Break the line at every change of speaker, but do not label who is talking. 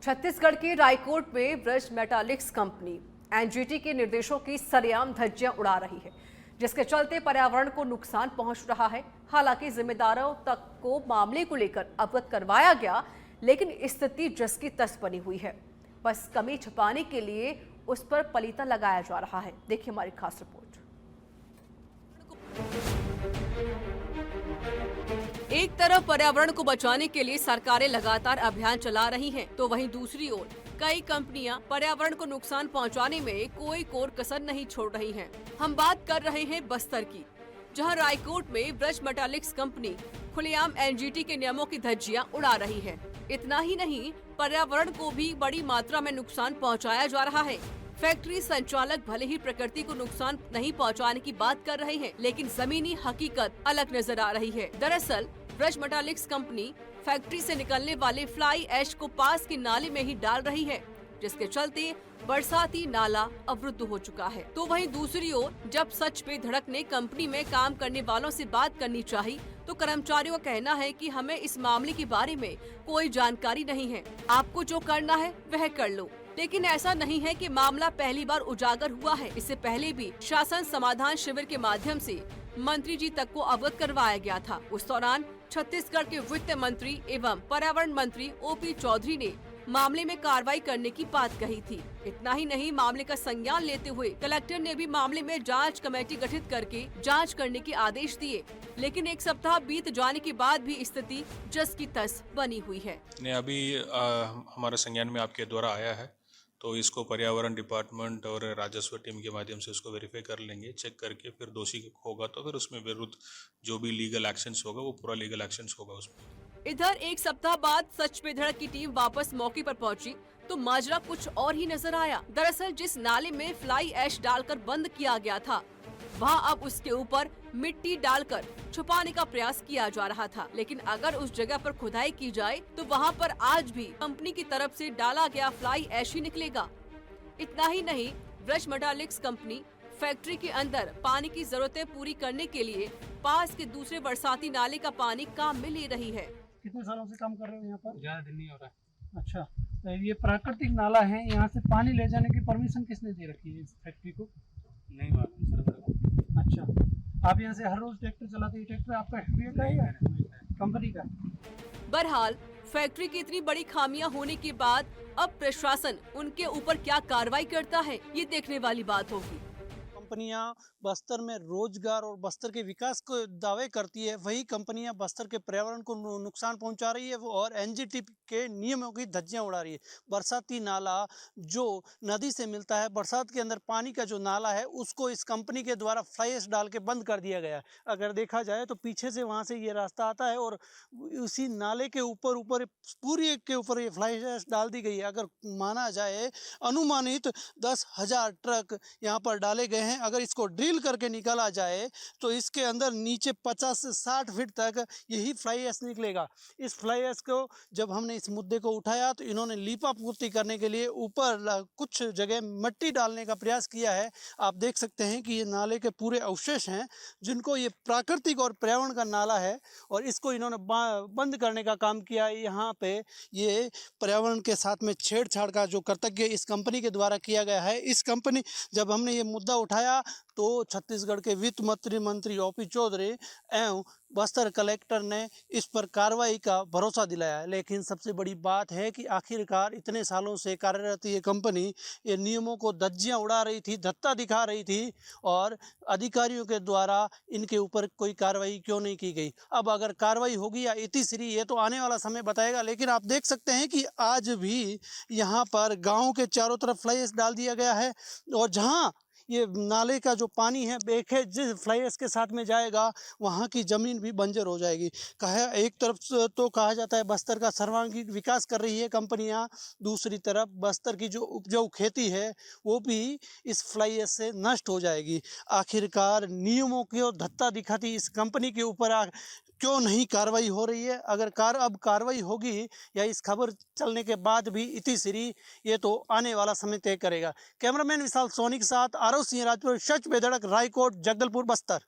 छत्तीसगढ़ के रायकोट में Braj Metalics company NGT के निर्देशों की सरेआम धज्जियां उड़ा रही है, जिसके चलते पर्यावरण को नुकसान पहुंच रहा है। हालांकि जिम्मेदारों तक को मामले को लेकर अवगत करवाया गया, लेकिन स्थिति जस की तस बनी हुई है। बस कमी छुपाने के लिए उस पर पलीता लगाया जा रहा है। देखिए हमारी खास रिपोर्ट। एक तरफ पर्यावरण को बचाने के लिए सरकारें लगातार अभियान चला रही हैं, तो वहीं दूसरी ओर कई कंपनियां पर्यावरण को नुकसान पहुंचाने में कोई कोर कसर नहीं छोड़ रही हैं। हम बात कर रहे हैं बस्तर की, जहां रायकोट में ब्रज मेटालिक्स कंपनी खुलेआम एनजीटी के नियमों की धज्जियां उड़ा रही है। इतना ही नहीं, पर्यावरण को भी बड़ी मात्रा में नुकसान पहुँचाया जा रहा है। फैक्ट्री संचालक भले ही प्रकृति को नुकसान नहीं पहुंचाने की बात कर रहे हैं, लेकिन जमीनी हकीकत अलग नजर आ रही है। दरअसल ब्रज मेटालिक्स कंपनी फैक्ट्री से निकलने वाले फ्लाई ऐश को पास की नाले में ही डाल रही है, जिसके चलते बरसाती नाला अवरुद्ध हो चुका है। तो वहीं दूसरी ओर जब सच पे धड़क ने कंपनी में काम करने वालों से बात करनी चाहिए, तो कर्मचारियों का कहना है कि हमें इस मामले के बारे में कोई जानकारी नहीं है, आपको जो करना है वह कर लो। लेकिन ऐसा नहीं है कि मामला पहली बार उजागर हुआ है। इससे पहले भी शासन समाधान शिविर के माध्यम से मंत्री जी तक को अवगत करवाया गया था। उस दौरान छत्तीसगढ़ के वित्त मंत्री एवं पर्यावरण मंत्री ओपी चौधरी ने मामले में कार्रवाई करने की बात कही थी। इतना ही नहीं, मामले का संज्ञान लेते हुए कलेक्टर ने भी मामले में जांच कमेटी गठित करके जांच करने के आदेश दिए। लेकिन एक सप्ताह बीत जाने के बाद भी स्थिति जस की तस बनी हुई है।
अभी हमारे संज्ञान में आपके द्वारा आया है, तो इसको पर्यावरण डिपार्टमेंट और राजस्व टीम के माध्यम से उसको वेरीफाई कर लेंगे। चेक करके फिर दोषी होगा तो फिर उसमें विरुद्ध जो भी लीगल एक्शंस होगा वो पूरा लीगल एक्शंस होगा उसमें।
इधर एक सप्ताह बाद सच पे धड़क की टीम वापस मौके पर पहुंची तो माजरा कुछ और ही नजर आया। दरअसल जिस नाले में फ्लाई ऐश डालकर बंद किया गया था, वहाँ अब उसके ऊपर मिट्टी डालकर छुपाने का प्रयास किया जा रहा था। लेकिन अगर उस जगह पर खुदाई की जाए तो वहाँ पर आज भी कंपनी की तरफ से डाला गया फ्लाई ऐश ही निकलेगा। इतना ही नहीं, ब्रज मेटालिक्स कंपनी फैक्ट्री के अंदर पानी की जरूरतें पूरी करने के लिए पास के दूसरे बरसाती नाले का पानी काम में ले रही है।
कितने सालों से काम कर रहे हो यहाँ पर?
ज़्यादा दिन नहीं हो रहा।
अच्छा, तो ये प्राकृतिक नाला है, यहाँ से पानी ले जाने की परमिशन किसने दे रखी है इस फैक्ट्री को?
नहीं मालूम सर मेरे को।
अच्छा, आप यहाँ से हर रोज ट्रैक्टर चलाते हैं? ट्रैक्टर आपका फैक्ट्री का है या कंपनी का?
बहरहाल फैक्ट्री की इतनी बड़ी खामियां होने के बाद अब प्रशासन उनके ऊपर क्या कार्रवाई करता है, ये देखने वाली बात होगी।
कंपनियां बस्तर में रोजगार और बस्तर के विकास को दावे करती है, वही कंपनियां बस्तर के पर्यावरण को नुकसान पहुंचा रही है और एनजीटी के नियमों की धज्जियां उड़ा रही है। बरसाती नाला जो नदी से मिलता है, बरसात के अंदर पानी का जो नाला है उसको इस कंपनी के द्वारा फ्लाई ऐश डाल के बंद कर दिया गया है। अगर देखा जाए तो पीछे से वहाँ से ये रास्ता आता है और उसी नाले के ऊपर पूरी के ऊपर ये फ्लाई ऐश डाल दी गई है। अगर माना जाए अनुमानित 10,000 ट्रक यहाँ पर डाले गए हैं। अगर इसको ड्रिल करके निकाला जाए तो इसके अंदर नीचे 50 से 60 फीट तक यही फ्लाई ऐश निकलेगा। इस फ्लाई ऐश को जब हमने इस मुद्दे को उठाया तो इन्होंने लीपा पूर्ति करने के लिए ऊपर कुछ जगह मिट्टी डालने का प्रयास किया है। आप देख सकते हैं कि ये नाले के पूरे अवशेष हैं, जिनको ये प्राकृतिक और पर्यावरण का नाला है और इसको इन्होंने बंद करने का काम किया। यहाँ पे ये पर्यावरण के साथ में छेड़छाड़ का जो कर्तव्य इस कंपनी के द्वारा किया गया है। इस कंपनी जब हमने ये मुद्दा उठाया तो छत्तीसगढ़ के वित्त मंत्री ओपी चौधरी एवं बस्तर कलेक्टर ने इस पर कार्रवाई का भरोसा दिलाया। लेकिन सबसे बड़ी बात है कि आखिरकार इतने सालों से कार्यरत ये कंपनी ये नियमों को धज्जियां उड़ा रही थी, धत्ता दिखा रही थी और अधिकारियों के द्वारा इनके ऊपर कोई कार्रवाई क्यों नहीं की गई। अब अगर कार्रवाई होगी या इतिश्री, ये तो आने वाला समय बताएगा। लेकिन आप देख सकते हैं कि आज भी यहाँ पर गाँव के चारों तरफ फ्लाई ऐश डाल दिया गया है और जहाँ ये नाले का जो पानी है बेखे जिस फ्लाई ऐश के साथ में जाएगा वहाँ की ज़मीन भी बंजर हो जाएगी। एक तरफ तो कहा जाता है बस्तर का सर्वांगीण विकास कर रही है कंपनियाँ, दूसरी तरफ बस्तर की जो उपजाऊ खेती है वो भी इस फ्लाई ऐश से नष्ट हो जाएगी। आखिरकार नियमों की धत्ता दिखाती इस कंपनी के ऊपर क्यों नहीं कार्रवाई हो रही है? अगर अब कार्रवाई होगी या इस खबर चलने के बाद भी इतिश्री, ये तो आने वाला समय तय करेगा। कैमरामैन विशाल सोनी के साथ आरव सिंह राजपुर, सच पे धड़क, रायकोट, जगदलपुर, बस्तर।